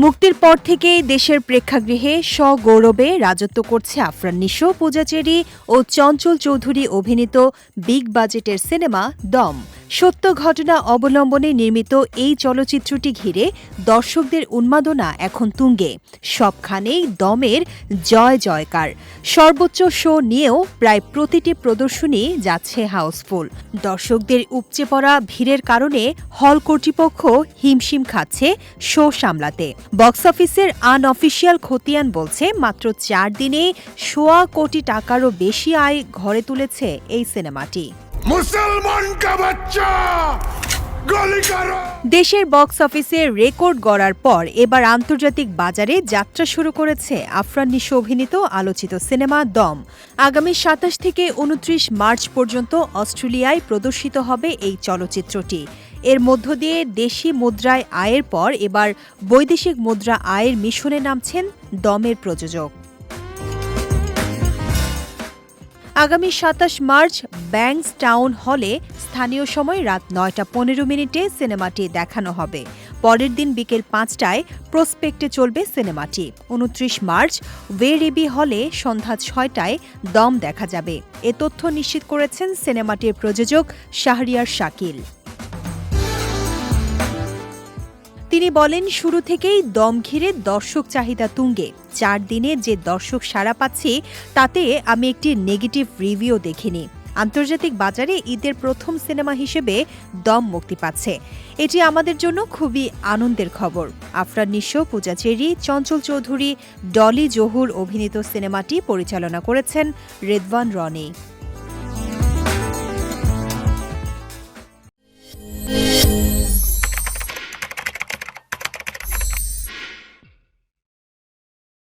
মুক্তির পর থেকেই দেশের প্রেক্ষাগৃহে সগৌরবে রাজত্ব করছে আফরান নিশো, পূজা চেরি ও চঞ্চল চৌধুরী অভিনীত বিগ বাজেটের সিনেমা দম। সত্য ঘটনা অবলম্বনে নির্মিত এই চলচ্চিত্রটি ঘিরে দর্শকদের উন্মাদনা এখন তুঙ্গে। সবখানেই দমের জয় জয়কার। সর্বোচ্চ শো নিয়েও প্রায় প্রতিটি প্রদর্শনী যাচ্ছে হাউসফুল। দর্শকদের উপচে পড়া ভিড়ের কারণে হল কর্তৃপক্ষ হিমশিম খাচ্ছে শো সামলাতে। বক্স অফিসের আনঅফিসিয়াল খতিয়ান বলছে মাত্র 4 দিনে $1.25 কোটি টাকারও বেশি আয় ঘরে তুলেছে এই সিনেমাটি। মুসলমান কা বাচ্চা গুলি করো। দেশের বক্স অফিসে রেকর্ড গড়ার পর এবার আন্তর্জাতিক বাজারে যাত্রা শুরু করেছে আফরান নিশো অভিনীত আলোচিত সিনেমা দম। আগামী 27 থেকে 29 মার্চ পর্যন্ত অস্ট্রেলিয়ায় প্রদর্শিত হবে এই চলচ্চিত্রটি। এর মধ্য দিয়ে দেশি মুদ্রায় আয়ের পর এবার বৈদেশিক মুদ্রা আয়ের মিশনে নামছেন দমের প্রযোজক। আগামী 27 মার্চ ব্যাংকস টাউন হলে স্থানীয় সময় রাত 9:15 সিনেমাটি দেখানো হবে। পরের দিন বিকেল 5টায় প্রসপেক্টে চলবে সিনেমাটি। 29 মার্চ ওয়েরেবি হলে সন্ধ্যা 6টায় দম দেখা যাবে। এ তথ্য নিশ্চিত করেছেন সিনেমাটির প্রযোজক শাহরিয়ার শাকিল। তিনি বলেন, শুরু থেকেই দম ঘিরে দর্শক চাহিদা তুঙ্গে। 4 দিনে যে দর্শক সাড়া পাচ্ছি তাতে আমি একটি নেগেটিভ রিভিউ দেখিনি। আন্তর্জাতিক বাজারে ঈদের প্রথম সিনেমা হিসেবে দম মুক্তি পাচ্ছে। এটি আমাদের জন্য খুবই আনন্দের খবর। আফরান নিশো, পূজা চেরি, চঞ্চল চৌধুরী, ডলি জহুর অভিনীত সিনেমাটি পরিচালনা করেছেন রেদওয়ান রনি।